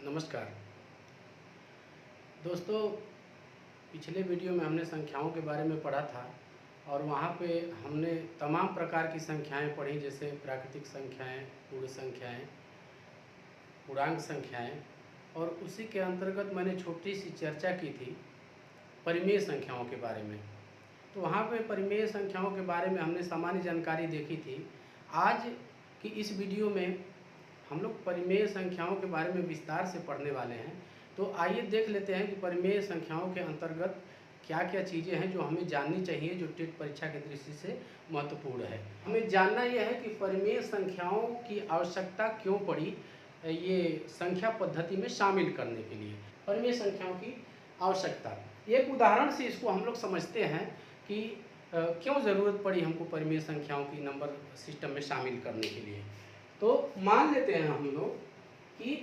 नमस्कार दोस्तों, पिछले वीडियो में हमने संख्याओं के बारे में पढ़ा था और वहाँ पे हमने तमाम प्रकार की संख्याएं पढ़ी, जैसे प्राकृतिक संख्याएं, पूर्ण संख्याएं, पूर्णांक संख्याएं, और उसी के अंतर्गत मैंने छोटी सी चर्चा की थी परिमेय संख्याओं के बारे में। तो वहाँ पे परिमेय संख्याओं के बारे में हमने सामान्य जानकारी देखी थी। आज की इस वीडियो में हम लोग परिमेय संख्याओं के बारे में विस्तार से पढ़ने वाले हैं। तो आइए देख लेते हैं कि परिमेय संख्याओं के अंतर्गत क्या क्या चीज़ें हैं जो हमें जाननी चाहिए, जो टेट परीक्षा की दृष्टि से महत्वपूर्ण है। हमें जानना यह है कि परिमेय संख्याओं की आवश्यकता क्यों पड़ी ये संख्या पद्धति में शामिल करने के लिए। परिमेय संख्याओं की आवश्यकता, एक उदाहरण से इसको हम लोग समझते हैं कि क्यों ज़रूरत पड़ी हमको परिमेय संख्याओं की नंबर सिस्टम में शामिल करने के लिए। तो मान लेते हैं हम लोग कि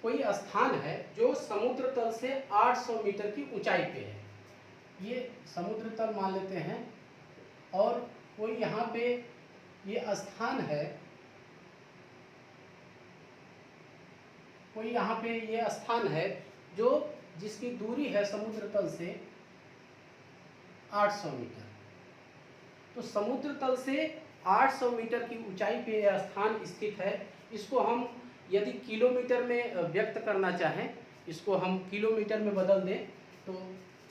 कोई स्थान है जो समुद्र तल से 800 मीटर की ऊंचाई पे है। ये समुद्र तल मान लेते हैं और कोई यहाँ पे ये स्थान है, कोई यहाँ पे ये स्थान है जो जिसकी दूरी है समुद्र तल से 800 मीटर। तो समुद्र तल से 800 मीटर की ऊंचाई पे यह स्थान स्थित है। इसको हम यदि किलोमीटर में व्यक्त करना चाहें, इसको हम किलोमीटर में बदल दें, तो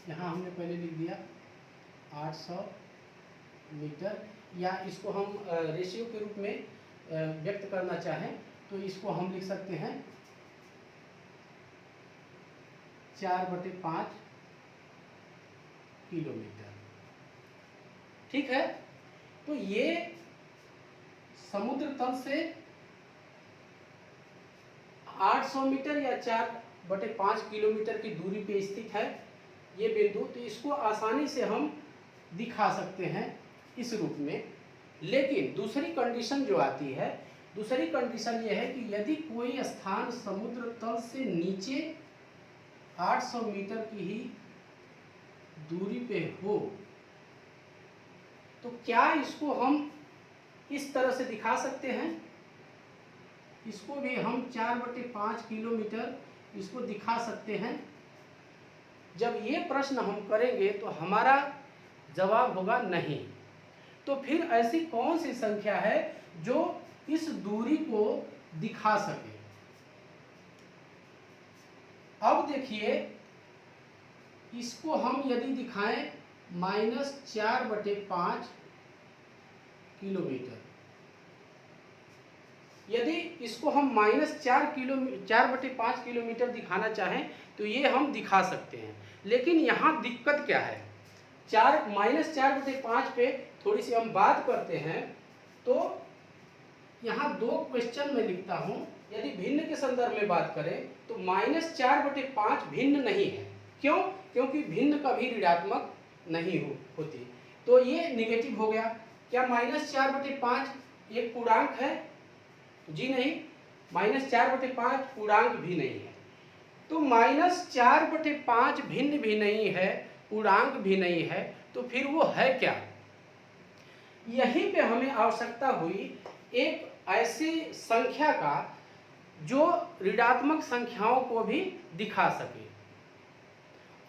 यहाँ हमने पहले लिख दिया 800 मीटर, या इसको हम रेशियो के रूप में व्यक्त करना चाहें तो इसको हम लिख सकते हैं 4/5 किलोमीटर। ठीक है, तो ये समुद्र तल से 800 मीटर या 4/5 किलोमीटर की दूरी पे स्थित है ये बिंदु। तो इसको आसानी से हम दिखा सकते हैं इस रूप में। लेकिन दूसरी कंडीशन जो आती है, दूसरी कंडीशन ये है कि यदि कोई स्थान समुद्र तल से नीचे 800 मीटर की ही दूरी पे हो, तो क्या इसको हम इस तरह से दिखा सकते हैं? इसको भी हम 4/5 किलोमीटर इसको दिखा सकते हैं। जब ये प्रश्न हम करेंगे तो हमारा जवाब होगा नहीं। तो फिर ऐसी कौन सी संख्या है जो इस दूरी को दिखा सके? अब देखिए, इसको हम यदि दिखाएं -4/5 किलोमीटर, यदि इसको हम -4/5 किलोमीटर दिखाना चाहें तो ये हम दिखा सकते हैं। लेकिन यहाँ दिक्कत क्या है? -4/5 पे थोड़ी सी हम बात करते हैं। तो यहाँ 2 क्वेश्चन में लिखता हूँ। यदि भिन्न के संदर्भ में बात करें तो -4/5 भिन्न नहीं है। क्यों? क्योंकि भिन्न कभी ऋणात्मक नहीं होती। तो ये निगेटिव हो गया। क्या -4/5 एक पूर्णांक है? जी नहीं, -4/5 पूर्णांक भी नहीं है। तो -4/5 भिन्न भी नहीं है, पूर्णांक भी नहीं है, तो फिर वो है क्या? यहीं पे हमें आवश्यकता हुई एक ऐसी संख्या का जो ऋणात्मक संख्याओं को भी दिखा सके,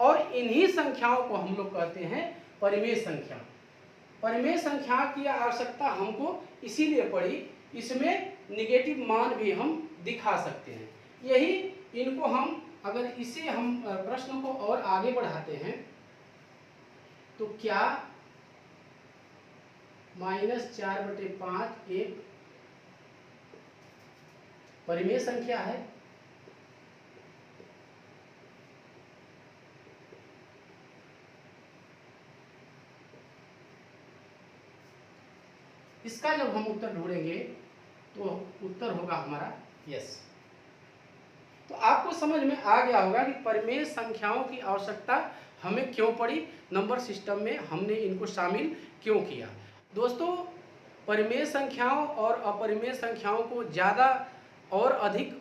और इन्हीं संख्याओं को हम लोग कहते हैं परिमेय संख्या। परिमेय संख्या की आवश्यकता हमको इसीलिए पड़ी, इसमें निगेटिव मान भी हम दिखा सकते हैं। यही इनको हम, अगर इसे हम प्रश्न को और आगे बढ़ाते हैं तो क्या -4/5 एक परिमेय संख्या है? इसका जब हम उत्तर ढूंढेंगे तो उत्तर होगा हमारा यस। तो आपको समझ में आ गया होगा कि परिमेय संख्याओं की आवश्यकता हमें क्यों पड़ी, नंबर सिस्टम में हमने इनको शामिल क्यों किया। दोस्तों, परिमेय संख्याओं और अपरिमेय संख्याओं को ज़्यादा और अधिक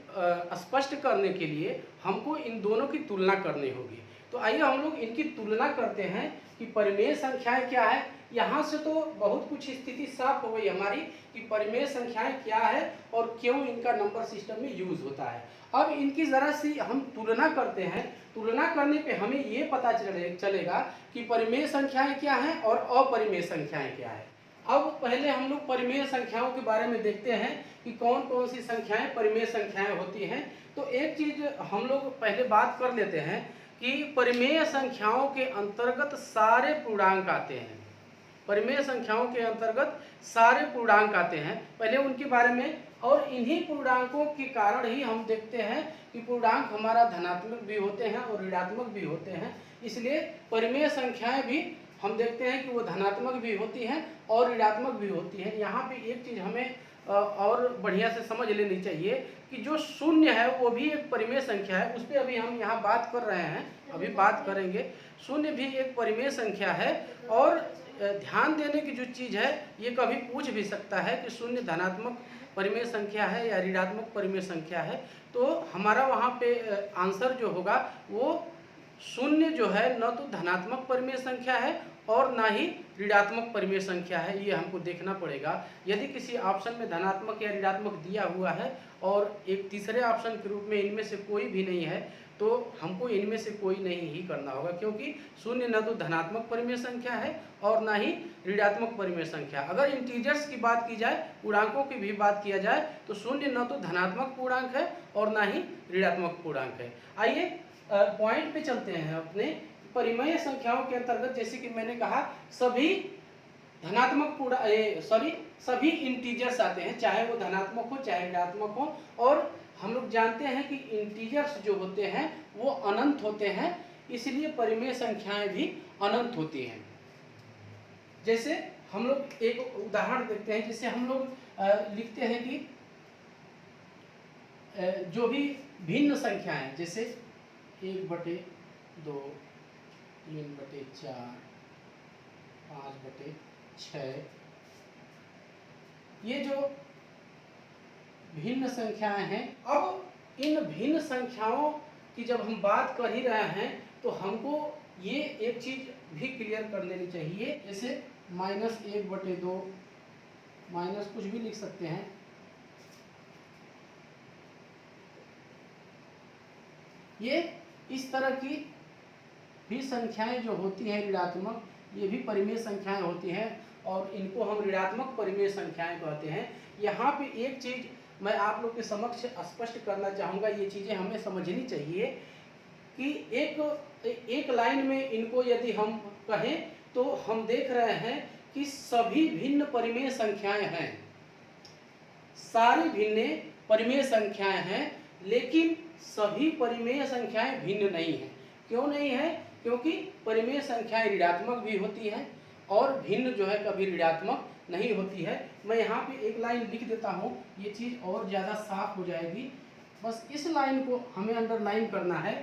स्पष्ट करने के लिए हमको इन दोनों की तुलना करनी होगी। तो आइए हम लोग इनकी तुलना करते हैं कि परिमेय संख्याएं क्या है यहाँ से तो बहुत कुछ स्थिति साफ हो गई हमारी कि परिमेय संख्याएं क्या है और क्यों इनका नंबर सिस्टम में यूज होता है। अब इनकी ज़रा सी हम तुलना करते हैं। तुलना करने पे हमें ये पता चलेगा कि परिमेय संख्याएं क्या हैं और अपरिमेय संख्याएं क्या है। अब पहले हम लोग परिमेय संख्याओं के बारे में देखते हैं कि कौन कौन सी संख्याएं परिमेय संख्याएं होती हैं। तो एक चीज़ हम लोग पहले बात कर लेते हैं कि परिमेय संख्याओं के अंतर्गत सारे पूर्णांक आते हैं। परिमेय संख्याओं के अंतर्गत सारे पूर्णांक आते हैं, पहले उनके बारे में। और इन्हीं पूर्णांकों के कारण ही हम देखते हैं कि पूर्णांक हमारा धनात्मक भी होते हैं और ऋणात्मक भी होते हैं। इसलिए परिमेय संख्याएं भी हम देखते हैं कि वो धनात्मक भी होती हैं और ऋणात्मक भी होती हैं। यहाँ पे एक चीज़ हमें और बढ़िया से समझ लेनी चाहिए कि जो शून्य है वो भी एक परिमेय संख्या है। उस पर अभी हम यहाँ बात कर रहे हैं, अभी बात करेंगे। शून्य भी एक परिमेय संख्या है। और ध्यान देने की जो चीज़ है, ये कभी पूछ भी सकता है कि शून्य धनात्मक परिमेय संख्या है या ऋणात्मक परिमेय संख्या है। तो हमारा वहाँ पे आंसर जो होगा वो शून्य जो है न तो धनात्मक परिमेय संख्या है और ना ही ऋणात्मक परिमेय संख्या है। ये हमको देखना पड़ेगा। यदि किसी ऑप्शन में धनात्मक या ऋणात्मक दिया हुआ है और एक तीसरे ऑप्शन के रूप में इनमें से कोई भी नहीं है, तो हमको इनमें से कोई नहीं ही करना होगा, क्योंकि शून्य न तो धनात्मक परिमेय संख्या है और ना ही ऋणात्मक परिमेय संख्या। अगर इंटीजर्स की बात की जाए, पूर्णांकों की भी बात किया जाए, तो शून्य न तो धनात्मक पूर्णांक है और ना ही ऋणात्मक पूर्णांक है। आइए पॉइंट पे चलते हैं अपने। परिमेय संख्याओं के अंतर्गत जैसे कि मैंने कहा, सभी धनात्मक सभी इंटीजर्स आते हैं, चाहे वो धनात्मक हो चाहे ऋणात्मक हो। और हम लोग जानते हैं कि इंटीजर्स जो होते हैं वो अनंत होते हैं, इसलिए परिमेय संख्याएं भी अनंत होती हैं। जैसे हम लोग एक उदाहरण देखते हैं, जैसे हम लोग लिखते हैं कि जो भी भिन्न संख्याएं, जैसे 1/2, 3/4, 5/6, ये जो भिन्न संख्याएं हैं। अब इन भिन्न संख्याओं की जब हम बात कर ही रहे हैं तो हमको ये एक चीज भी क्लियर कर लेनी चाहिए। जैसे -1/2, माइनस कुछ भी लिख सकते हैं, ये इस तरह की भी संख्याएं जो होती हैं ऋणात्मक, ये भी परिमेय संख्याएं होती हैं और इनको हम ऋणात्मक परिमेय संख्याएं कहते हैं। यहाँ पे एक चीज़ मैं आप लोग के समक्ष स्पष्ट करना चाहूँगा, ये चीज़ें हमें समझनी चाहिए कि एक लाइन में इनको यदि हम कहें तो हम देख रहे हैं कि सभी भिन्न परिमेय संख्याएं हैं, सारी भिन्न परिमेय संख्याएं हैं, लेकिन सभी परिमेय संख्याएं भिन्न नहीं हैं। क्यों नहीं है? क्योंकि परिमेय संख्याएं ऋणात्मक भी होती हैं और भिन्न जो है कभी ऋणात्मक नहीं होती है। मैं यहाँ पे एक लाइन लिख देता हूँ, ये चीज़ और ज़्यादा साफ हो जाएगी। बस इस लाइन को हमें अंडरलाइन करना है।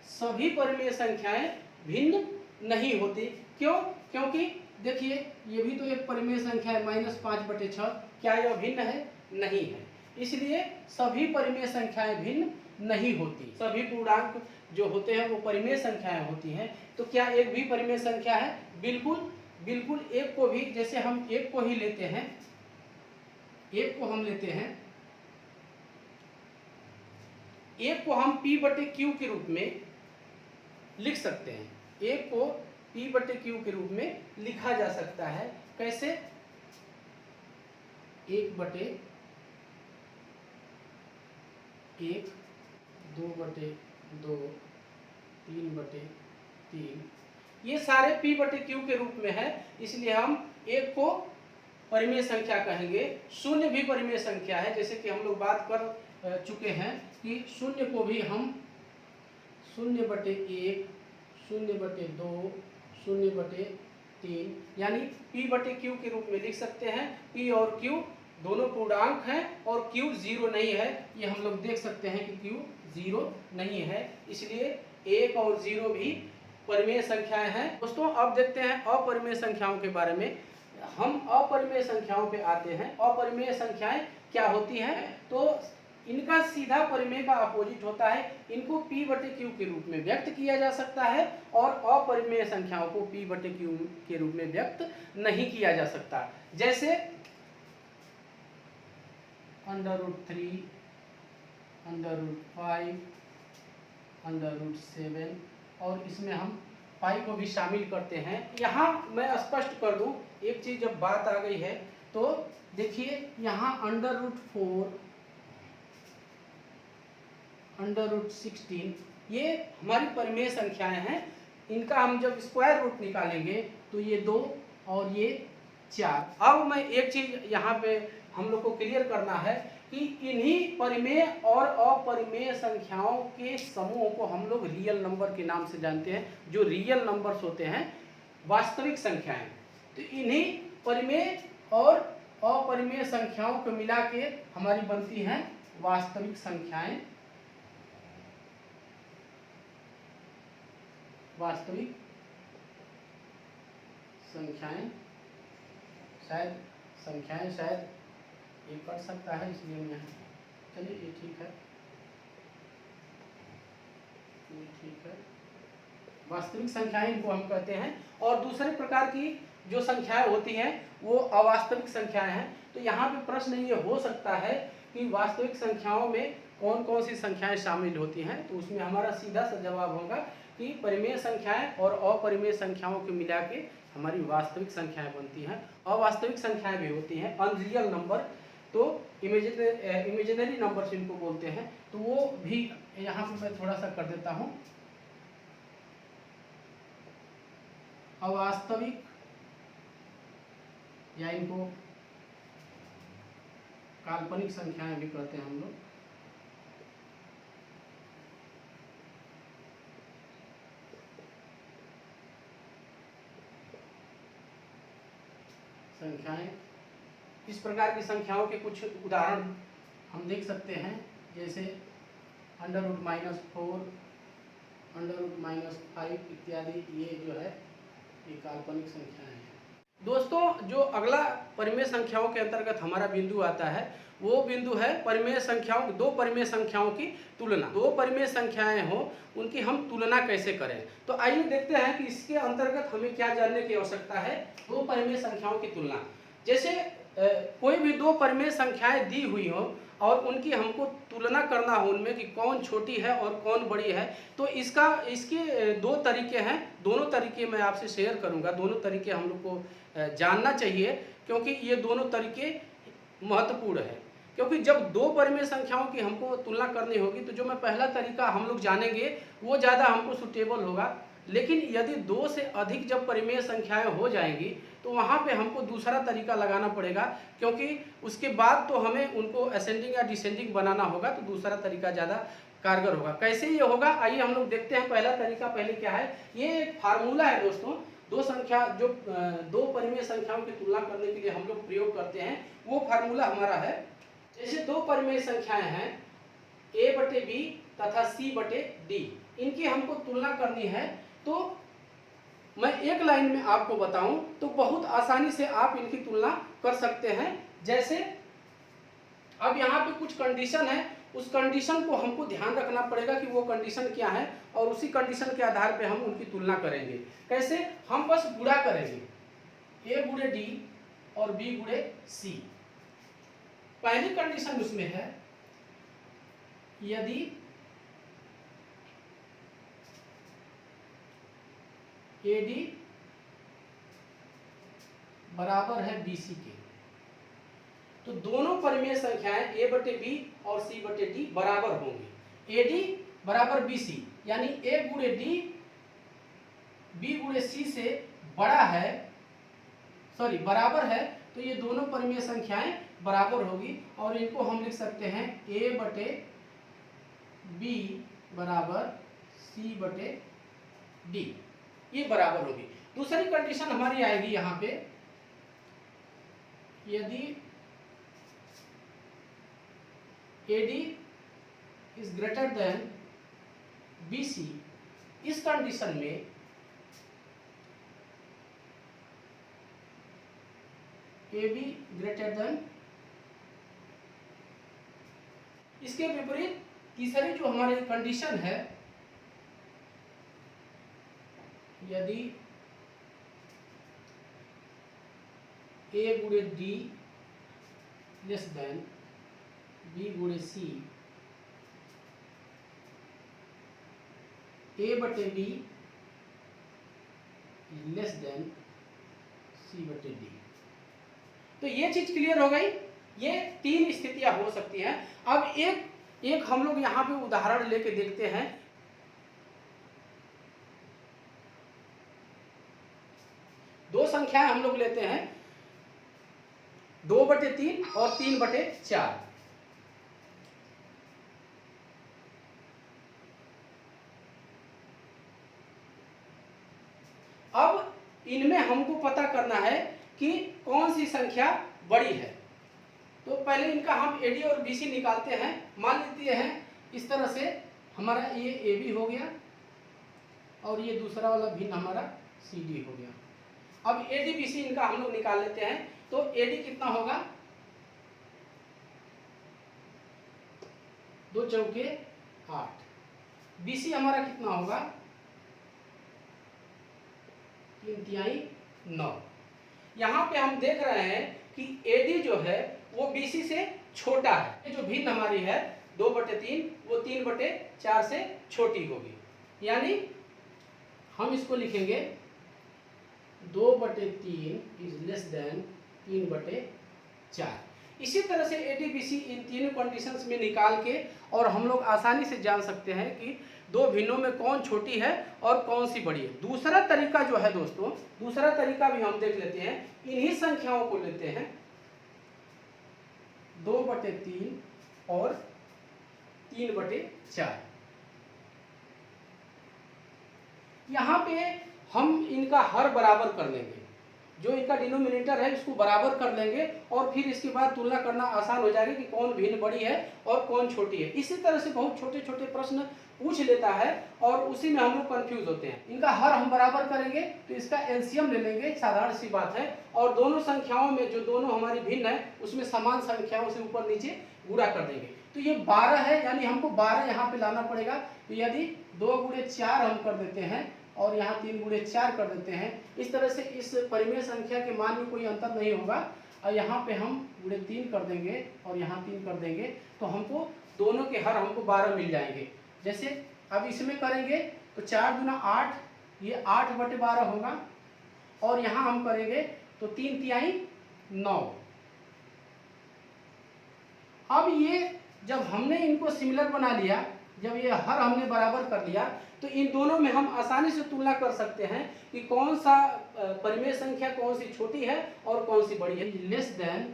सभी परिमेय संख्याएं भिन्न नहीं होती। क्यों? क्योंकि देखिए ये भी तो एक परिमेय संख्या है, -5/6। क्या यह भिन्न है? नहीं है। इसलिए सभी परिमेय संख्याएं भिन्न नहीं होती। सभी पूर्णांक जो होते हैं वो परिमेय संख्याएं होती हैं। तो क्या एक भी परिमेय संख्या है? बिल्कुल बिल्कुल। एक को भी, जैसे हम एक को ही लेते हैं, एक को हम लेते हैं, एक को हम P/Q के रूप में लिख सकते हैं। एक को P/Q के रूप में लिखा जा सकता है। कैसे? 1/1, 2/2, 3/3, ये सारे P/Q के रूप में है, इसलिए हम एक को परिमेय संख्या कहेंगे। शून्य भी परिमेय संख्या है, जैसे कि हम लोग बात कर चुके हैं कि शून्य को भी हम 0/1, 0/2, 0/3 यानी P/Q के रूप में लिख सकते हैं। P और Q दोनों पूर्णांक हैं और Q 0 नहीं है। ये हम लोग देख सकते हैं कि Q 0 नहीं है, इसलिए 1 और 0 भी परिमेय संख्याएं हैं। दोस्तों अब देखते हैं अपरिमेय संख्याओं के बारे में। हम अपरिमेय संख्याओं पे आते हैं। अपरिमेय संख्याएं क्या होती हैं? तो इनका सीधा परिमेय का अपोजिट होता है। इनको P बटे Q के रूप में व्यक्त किया जा सकता है और अपरिमेय संख्याओं को P बटे Q के रूप में व्यक्त नहीं किया जा सकता। जैसे √3, √5, √7 और इसमें हम पाई को भी शामिल करते हैं। यहाँ मैं स्पष्ट कर दूं एक चीज, जब बात आ गई है तो देखिए यहाँ √4, √16 ये हमारी परिमेय संख्याएं हैं। इनका हम जब स्क्वायर रूट निकालेंगे तो ये 2 और ये 4। अब मैं एक चीज यहाँ पे हम लोग को क्लियर करना है कि इन्हीं परिमेय और अपरिमेय संख्याओं के समूह को हम लोग रियल नंबर के नाम से जानते हैं। जो रियल नंबर्स होते हैं, वास्तविक संख्याएं, तो इन्हीं परिमेय और अपरिमेय संख्याओं को मिला के हमारी बनती हैं वास्तविक संख्याएं। वास्तविक संख्याएं शायद ये कर सकता है, इसलिए मैं, चलिए ये ठीक है, ये ठीक है। वास्तविक संख्याएं इनको हम कहते हैं। और दूसरे प्रकार की जो संख्याएं होती हैं वो अवास्तविक संख्याएं हैं। तो यहाँ पे प्रश्न ये हो सकता है कि वास्तविक संख्याओं में कौन कौन सी संख्याएं शामिल होती हैं, तो उसमें हमारा सीधा सा जवाब होगा कि परिमेय संख्याएं और अपरिमेय संख्याओं को मिला के हमारी वास्तविक संख्याएं बनती हैं। अवास्तविक संख्याएं भी होती हैं, अनरियल नंबर, तो इमेजिनरी नंबर्स इनको बोलते हैं। तो वो भी यहाँ पे मैं थोड़ा सा कर देता हूँ। अवास्तविक या इनको काल्पनिक संख्याएं भी कहते हैं हम लोग। संख्याएं, इस प्रकार की संख्याओं के कुछ उदाहरण हम देख सकते हैं, जैसे √-4, √-5 इत्यादि। ये जो है ये काल्पनिक संख्याएं हैं। दोस्तों, जो अगला परिमेय संख्याओं के अंतर्गत हमारा बिंदु आता है वो बिंदु है परिमेय संख्याओं, दो परिमेय संख्याओं की तुलना। दो परिमेय संख्याएं हो उनकी हम तुलना कैसे करें, तो आइए देखते हैं कि इसके अंतर्गत हमें क्या जानने की आवश्यकता है। दो परिमेय संख्याओं की तुलना, जैसे कोई भी दो परिमेय संख्याएं दी हुई हो और उनकी हमको तुलना करना हो उनमें कि कौन छोटी है और कौन बड़ी है, तो इसके दो तरीके हैं। दोनों तरीके मैं आपसे शेयर करूंगा। दोनों तरीके हम लोग को जानना चाहिए, क्योंकि ये दोनों तरीके महत्वपूर्ण है। क्योंकि जब दो परिमेय संख्याओं की हमको तुलना करनी होगी तो जो मैं पहला तरीका हम लोग जानेंगे वो ज़्यादा हमको सुटेबल होगा। लेकिन यदि दो से अधिक जब परिमेय संख्याएं हो जाएंगी तो वहाँ पे हमको दूसरा तरीका लगाना पड़ेगा, क्योंकि उसके बाद तो हमें उनको असेंडिंग या डिसेंडिंग बनाना होगा, तो दूसरा तरीका ज़्यादा कारगर होगा। कैसे ये होगा, आइए हम लोग देखते हैं। पहला तरीका पहले क्या है, ये एक फार्मूला है दोस्तों। दो परिमेय संख्याओं की तुलना करने के लिए हम लोग प्रयोग करते हैं, वो फार्मूला हमारा है। जैसे दो परिमेय संख्याएं हैं a/b तथा c/d, इनकी हमको तुलना करनी है। तो मैं एक लाइन में आपको बताऊं तो बहुत आसानी से आप इनकी तुलना कर सकते हैं। जैसे अब यहाँ पे कुछ कंडीशन है, उस कंडीशन को हमको ध्यान रखना पड़ेगा कि वो कंडीशन क्या है, और उसी कंडीशन के आधार पे हम उनकी तुलना करेंगे। कैसे, हम बस गुणा करेंगे, a/d और b/c। पहली कंडीशन उसमें है, यदि AD बराबर है BC के, तो दोनों परिमेय संख्याएं a/b और c/d बराबर होंगी। AD बराबर BC यानी a/d b/c से बड़ा है, सॉरी बराबर है, तो ये दोनों परिमेय संख्याएं बराबर होगी। और इनको हम लिख सकते हैं a/b बराबर c/d, ये बराबर होगी। दूसरी कंडीशन हमारी आएगी यहाँ पे, यदि AD is greater than BC, इस कंडीशन में AB ग्रेटर देन इसके विपरीत तीसरी जो हमारी कंडीशन है, यदि ए गुणे डी लेस देन बी गुणे सी, ए बटे डी लेस देन सी बटे डी। तो ये चीज क्लियर हो गई। ये तीन स्थितियां हो सकती हैं। अब एक हम लोग यहां पे उदाहरण लेके देखते हैं। दो संख्याएं हम लोग लेते हैं, 2/3 और 3/4। अब इनमें हमको पता करना है कि कौन सी संख्या बड़ी है। तो पहले इनका हम एडी और बीसी निकालते हैं। मान लेते हैं इस तरह से हमारा ये ए बी हो गया और ये दूसरा वाला भिन्न हमारा सी डी हो गया। अब एडी बीसी इनका हम लोग निकाल लेते हैं। तो एडी कितना होगा, 2 चौके 8। बीसी हमारा कितना होगा, 3 तिहाई 9। यहाँ पे हम देख रहे हैं कि एडी जो है वो बीसी से छोटा है। ये जो भिन्न हमारी है 2/3 वो 3/4 से छोटी होगी। यानी हम इसको लिखेंगे 2/3 इज लेस देन 3/4। इसी तरह से एडीबीसी इन तीनों कंडीशंस में निकाल के और हम लोग आसानी से जान सकते हैं कि दो भिन्नों में कौन छोटी है और कौन सी बड़ी है। दूसरा तरीका जो है दोस्तों, दूसरा तरीका भी हम देख लेते हैं। इन्हीं संख्याओं को लेते हैं 2/3 और 3/4। यहाँ पे हम इनका हर बराबर कर लेंगे। जो इनका डिनोमिनेटर है इसको बराबर कर लेंगे और फिर इसके बाद तुलना करना आसान हो जाएगा कि कौन भिन्न बड़ी है और कौन छोटी है। इसी तरह से बहुत छोटे छोटे प्रश्न पूछ लेता है और उसी में हम लोग कंफ्यूज होते हैं। इनका हर हम बराबर करेंगे तो इसका एलसीएम ले लेंगे, साधारण सी बात है। और दोनों संख्याओं में जो दोनों हमारी भिन्न है उसमें समान संख्याओं से ऊपर नीचे गुणा कर देंगे। तो ये 12 है, यानी हमको 12 यहाँ पे लाना पड़ेगा। तो यदि 2×4 हम कर देते हैं और यहाँ 3×4 कर देते हैं, इस तरह से इस परिमेय संख्या के मान में कोई अंतर नहीं होगा। और यहाँ पे हम ×3 कर देंगे और यहाँ 3 कर देंगे तो हमको दोनों के हर हमको 12 मिल जाएंगे। जैसे अब इसमें करेंगे तो 4 दूना 8, ये 8/12 होगा। और यहाँ हम करेंगे तो 3 तिहाई 9। अब ये जब हमने इनको सिमिलर बना लिया, जब ये हर हमने बराबर कर लिया, तो इन दोनों में हम आसानी से तुलना कर सकते हैं कि कौन सा परिमेय संख्या कौन सी छोटी है और कौन सी बड़ी है। Less than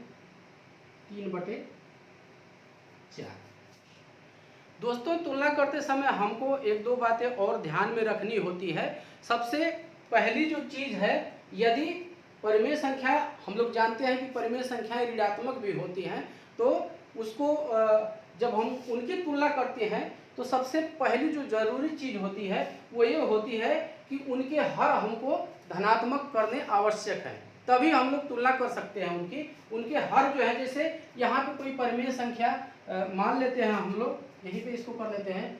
3/4। दोस्तों, तुलना करते समय हमको एक दो बातें और ध्यान में रखनी होती है। सबसे पहली जो चीज है, यदि परिमेय संख्या, हम लोग जानते हैं कि परिमेय संख्याएं ऋणात्मक भी होती हैं, तो उसको जब हम उनकी तुलना करते हैं तो सबसे पहली जो जरूरी चीज होती है वो ये होती है कि उनके हर हमको धनात्मक करने आवश्यक है, तभी हम लोग तुलना कर सकते हैं उनके हर जो है। जैसे यहाँ पे कोई परिमेय संख्या मान लेते हैं हम लोग, यहीं पे इसको कर लेते हैं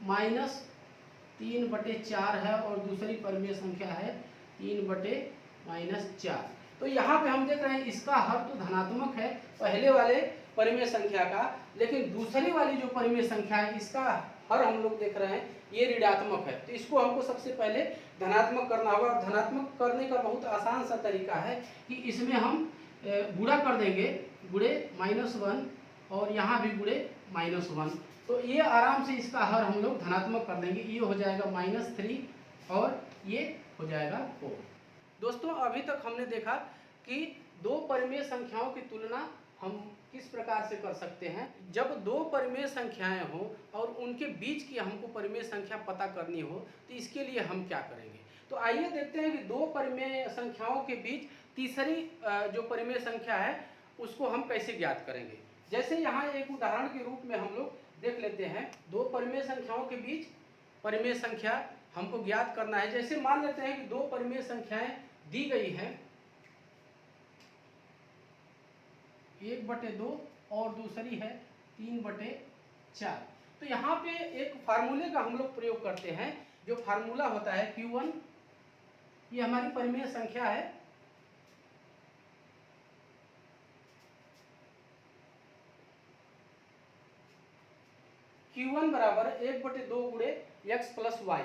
-3/4 है और दूसरी परिमेय संख्या है 3/-4। तो यहाँ पे हम देख रहे हैं इसका हर तो धनात्मक है पहले वाले परिमेय संख्या का, लेकिन दूसरी वाली जो परिमेय संख्या है इसका हर हम लोग देख रहे हैं ये ऋणात्मक है। तो इसको हमको सबसे पहले धनात्मक करना होगा। और धनात्मक करने का बहुत आसान सा तरीका है कि इसमें हम गुणा कर देंगे, ×-1 और यहाँ भी ×-1। तो ये आराम से इसका हर हम लोग धनात्मक कर देंगे। ये हो जाएगा -3 और ये हो जाएगा 4। दोस्तों, अभी तक हमने देखा कि दो परिमेय संख्याओं की तुलना हम किस प्रकार से कर सकते हैं। जब दो परिमेय संख्याएं हो और उनके बीच की हमको परिमेय संख्या पता करनी हो तो इसके लिए हम क्या करेंगे। तो आइए देखते हैं कि दो परिमेय संख्याओं के बीच तीसरी जो परिमेय संख्या है उसको हम कैसे ज्ञात करेंगे। जैसे यहाँ एक उदाहरण के रूप में हम लोग देख लेते हैं, दो परिमेय संख्याओं के बीच परिमेय संख्या हमको ज्ञात करना है। जैसे मान लेते हैं कि दो परिमेय संख्याएं दी गई हैं, 1/2 और दूसरी है 3/4। 4। तो यहाँ पे एक फार्मूले का हम लोग प्रयोग करते हैं, जो फार्मूला होता है Q1, ये हमारी परिमेय संख्या है, Q1 बराबर 1/2 गुणे x प्लस वाई।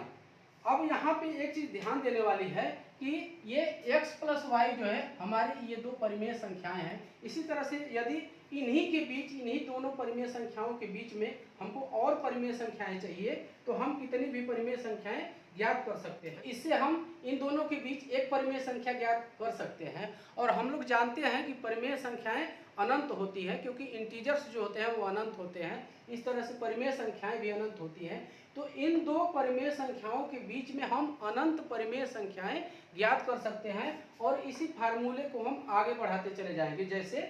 अब यहाँ पे एक चीज ध्यान देने वाली है कि ये x प्लस वाई जो है हमारी ये दो परिमेय संख्याएं हैं। इसी तरह से यदि इन्हीं के बीच, इन्हीं दोनों परिमेय संख्याओं के बीच में हमको और परिमेय संख्याएं चाहिए, तो हम कितनी भी परिमेय संख्याएं ज्ञात कर सकते हैं। इससे हम इन दोनों के बीच एक परिमेय संख्या ज्ञात कर सकते हैं। और हम लोग जानते हैं कि परिमेय संख्याएं अनंत होती है, क्योंकि इंटीजर्स जो होते हैं वो अनंत होते हैं। इस तरह से परिमेय संख्याएं भी अनंत होती हैं। तो इन दो परिमेय संख्याओं के बीच में हम अनंत परिमेय संख्याएं ज्ञात कर सकते हैं। और इसी फार्मूले को हम आगे बढ़ाते चले जाएंगे। जैसे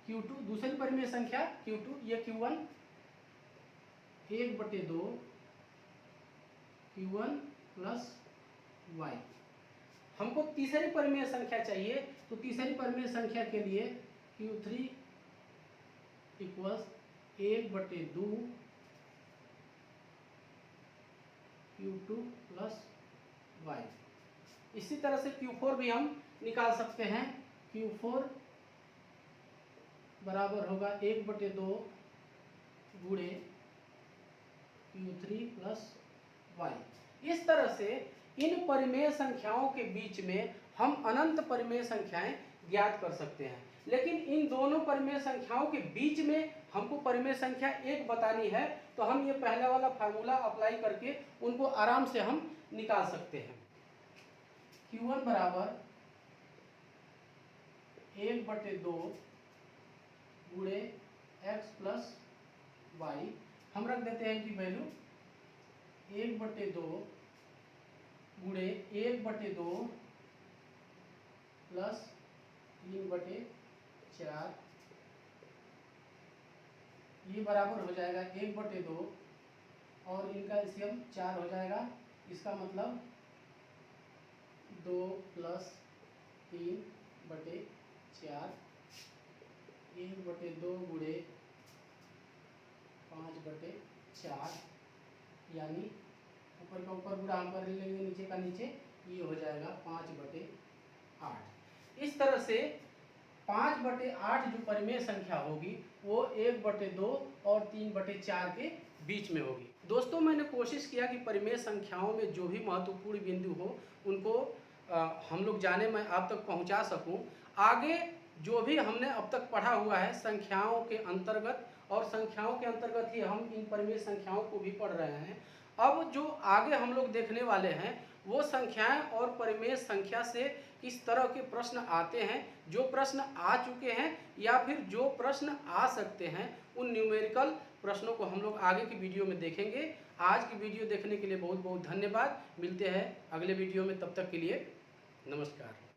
Q2 दूसरी परिमेय संख्या Q2, ये Q1 1/2 Q1 प्लस वाई। हमको तीसरी परिमेय संख्या चाहिए, तो तीसरी परिमेय संख्या के लिए Q3 equals 1/2 Q2 plus Y. इसी तरह से Q4 भी हम निकाल सकते हैं। Q4 बराबर होगा 1/2 गुणे Q3 प्लस वाई। इस तरह से इन परिमेय संख्याओं के बीच में हम अनंत परिमेय संख्याएं ज्ञात कर सकते हैं। लेकिन इन दोनों परिमेय संख्याओं के बीच में हमको परिमेय संख्या एक बतानी है, तो हम ये पहला वाला फार्मूला अप्लाई करके उनको आराम से हम निकाल सकते हैं। Q1 बराबर 1/2 गुणे x प्लस वाई। हम रख देते हैं कि वैल्यू 1/2 गुणे 1/2 प्लस 3/4, ये बराबर हो जाएगा 1/2 और इनका एलसीएम 4 हो जाएगा। इसका मतलब 2 प्लस 3/4, 1/2 गुणे 5/4, यानी ऊपर का ऊपर गुणा हम कर लेंगे, नीचे का नीचे, ये हो जाएगा 5/8। इस तरह से 5/8 जो परिमेय संख्या होगी वो 1/2 और 3/4 के बीच में होगी। दोस्तों, मैंने कोशिश किया कि परिमेय संख्याओं में जो भी महत्वपूर्ण बिंदु हो उनको हम लोग जाने में आप तक पहुंचा सकूं। आगे जो भी हमने अब तक पढ़ा हुआ है संख्याओं के अंतर्गत, और संख्याओं के अंतर्गत ही हम इन परिमेय संख्याओं को भी पढ़ रहे हैं। अब जो आगे हम लोग देखने वाले हैं वो संख्याएं और परिमेय संख्या से किस तरह के प्रश्न आते हैं, जो प्रश्न आ चुके हैं या फिर जो प्रश्न आ सकते हैं, उन न्यूमेरिकल प्रश्नों को हम लोग आगे की वीडियो में देखेंगे। आज की वीडियो देखने के लिए बहुत बहुत धन्यवाद। मिलते हैं अगले वीडियो में, तब तक के लिए नमस्कार।